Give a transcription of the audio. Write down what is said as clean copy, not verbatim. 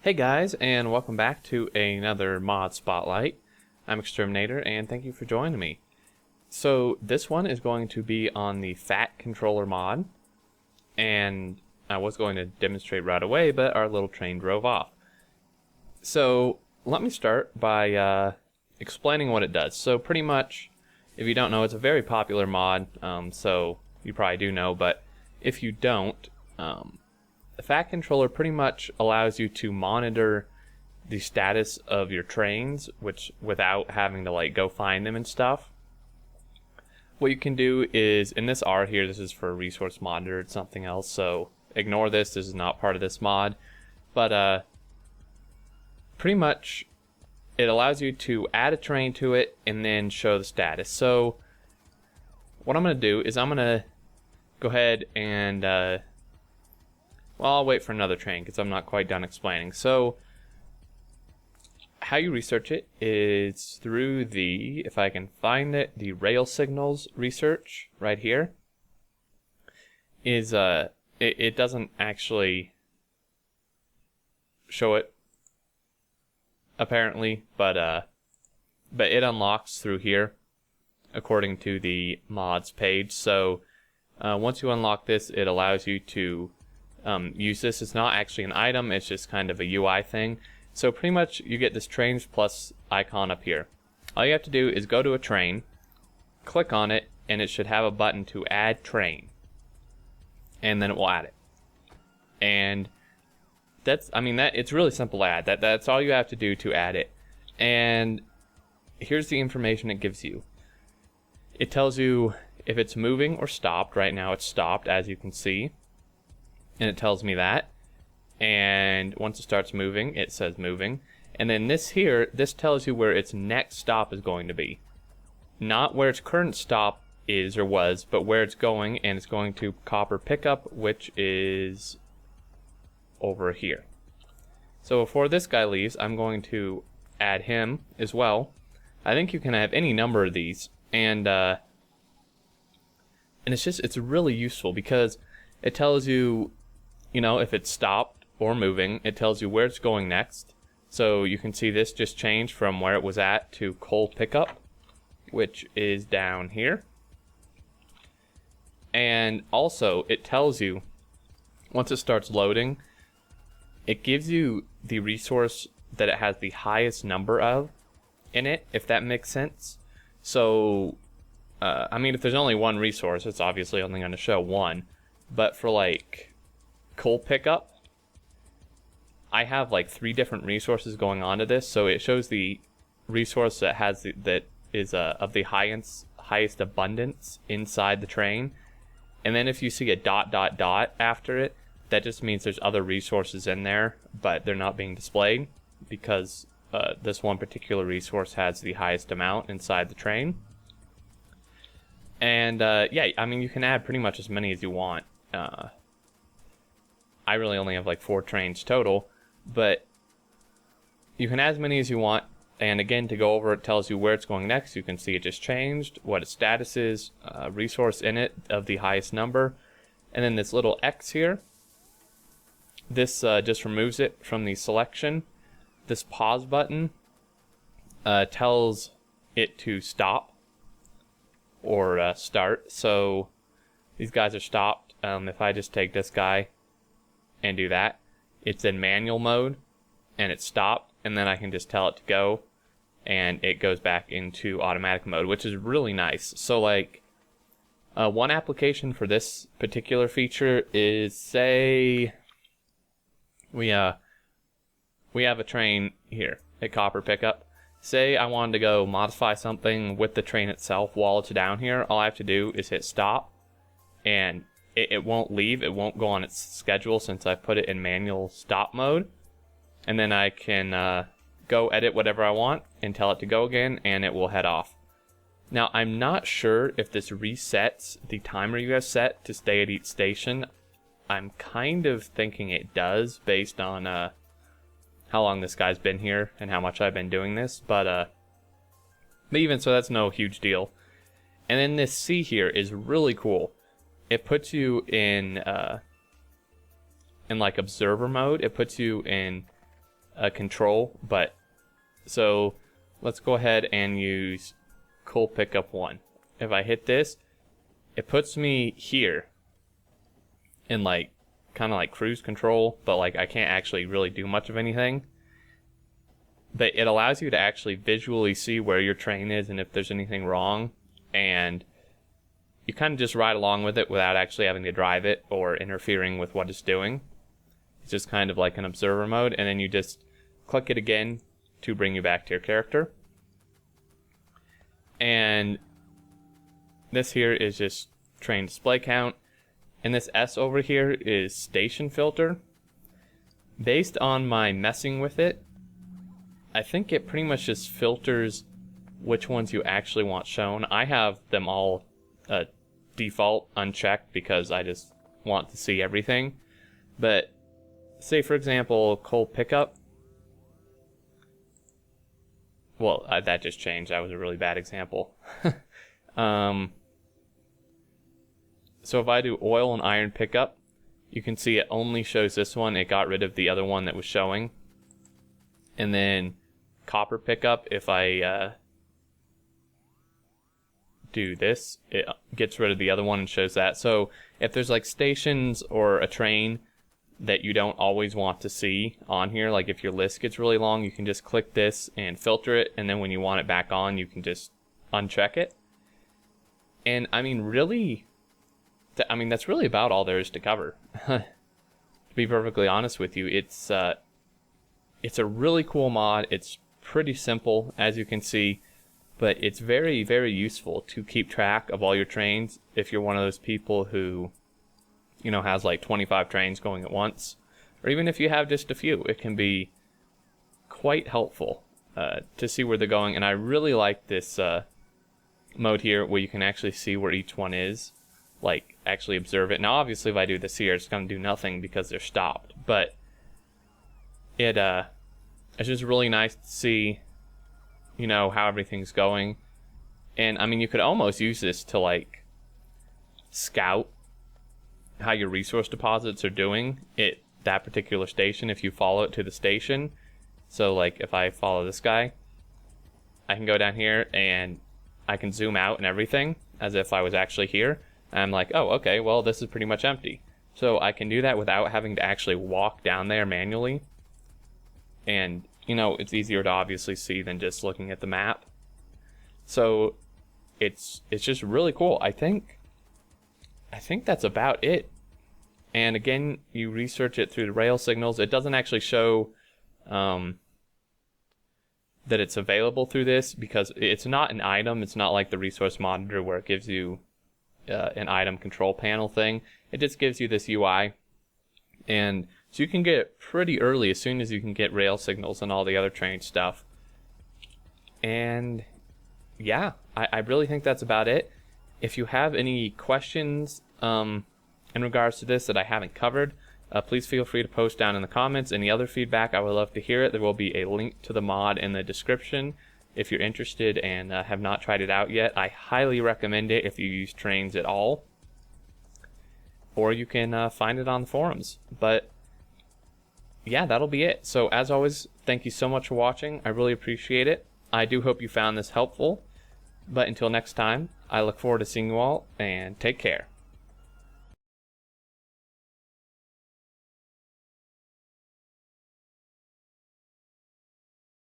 Hey guys, and welcome back to another mod spotlight. I'm Exterminator, and thank you for joining me. So this one is going to be on the Fat Controller mod, and I was going to demonstrate right away, but our little train drove off. So let me start by explaining what it does. So pretty much, if you don't know, it's a very popular mod, so you probably do know, but if you don't, the Fat Controller pretty much allows you to monitor the status of your trains, which without having to like go find them and stuff. What you can do is, in this R here, this is for resource monitor, it's something else, so ignore this is not part of this mod. But pretty much it allows you to add a train to it and then show the status. So what I'm going to do is I'm going to go ahead and well, I'll wait for another train because I'm not quite done explaining. So how you research it is through the, if I can find it, the rail signals research right here. Is it doesn't actually show it apparently, but it unlocks through here according to the mods page. So once you unlock this, it allows you to use this. It's not actually an item, it's just kind of a UI thing. So pretty much you get this trains plus icon up here. All you have to do is go to a train, click on it, and it should have a button to add train, and then it will add it. And that's, it's really simple to add. That's all you have to do to add it. And here's the information it gives you. It tells you if it's moving or stopped. Right now it's stopped, as you can see, and it tells me that. And once it starts moving, it says moving. And then this here, this tells you where its next stop is going to be. Not where its current stop is or was, but where it's going, and it's going to copper pickup, which is over here. So before this guy leaves, I'm going to add him as well. I think you can have any number of these, and it's really useful because it tells you, if it's stopped or moving. It tells you where it's going next. So you can see this just changed from where it was at to coal pickup, which is down here. And also it tells you, once it starts loading, it gives you the resource that it has the highest number of in it, if that makes sense. So if there's only one resource, it's obviously only going to show one. But for like coal pickup, I have like 3 different resources going on to this, so it shows the resource that has that is of the highest abundance inside the train. And then if you see a ... after it, that just means there's other resources in there, but they're not being displayed because this one particular resource has the highest amount inside the train. And you can add pretty much as many as you want. I really only have like 4 trains total, but you can add as many as you want. And again, to go over, it tells you where it's going next. You can see it just changed, what its status is, resource in it of the highest number. And then this little X here, this just removes it from the selection. This pause button tells it to stop or start. So these guys are stopped. If I just take this guy and do that, it's in manual mode and it's stopped, and then I can just tell it to go and it goes back into automatic mode, which is really nice. So like one application for this particular feature is, say we have a train here at copper pickup. Say I wanted to go modify something with the train itself while it's down here. All I have to do is hit stop, and it won't leave. It won't go on its schedule since I put it in manual stop mode. And then I can go edit whatever I want and tell it to go again, and it will head off. Now, I'm not sure if this resets the timer you have set to stay at each station. I'm kind of thinking it does based on how long this guy's been here and how much I've been doing this. But even so, that's no huge deal. And then this C here is really cool. It puts you in like observer mode. It puts you in control, but so let's go ahead and use coal pickup 1. If I hit this, it puts me here in like kind of like cruise control, but like I can't actually really do much of anything. But it allows you to actually visually see where your train is and if there's anything wrong, and you kind of just ride along with it without actually having to drive it or interfering with what it's doing. It's just kind of like an observer mode, and then you just click it again to bring you back to your character. And this here is just train display count, and this S over here is station filter. Based on my messing with it, I think it pretty much just filters which ones you actually want shown. I have them all default unchecked because I just want to see everything. But say for example coal pickup, well that just changed. That was a really bad example. So if I do oil and iron pickup, you can see it only shows this one. It got rid of the other one that was showing. And then copper pickup, if I do this, it gets rid of the other one and shows that. So if there's like stations or a train that you don't always want to see on here, like if your list gets really long, you can just click this and filter it, and then when you want it back on, you can just uncheck it. And I mean, really, that's really about all there is to cover. To be perfectly honest with you, it's a really cool mod. It's pretty simple, as you can see, but it's very, very useful to keep track of all your trains if you're one of those people who, you know, has like 25 trains going at once, or even if you have just a few. It can be quite helpful to see where they're going. And I really like this mode here where you can actually see where each one is, like actually observe it. Now obviously if I do this here, it's going to do nothing because they're stopped, but it's just really nice to see, you know, how everything's going. And I mean, you could almost use this to like scout how your resource deposits are doing at that particular station if you follow it to the station. So like if I follow this guy, I can go down here and I can zoom out and everything as if I was actually here. And I'm like, oh, okay, well, this is pretty much empty. So I can do that without having to actually walk down there manually. And, you know, it's easier to obviously see than just looking at the map. So it's just really cool. I think that's about it. And again, you research it through the rail signals. It doesn't actually show that it's available through this because it's not an item. It's not like the resource monitor where it gives you an item control panel thing. It just gives you this UI. And so you can get it pretty early as soon as you can get rail signals and all the other train stuff. And yeah, I really think that's about it. If you have any questions in regards to this that I haven't covered, please feel free to post down in the comments. Any other feedback, I would love to hear it. There will be a link to the mod in the description if you're interested and have not tried it out yet. I highly recommend it if you use trains at all. Or you can find it on the forums. But yeah, that'll be it. So as always, thank you so much for watching. I really appreciate it. I do hope you found this helpful. But until next time, I look forward to seeing you all, and take care.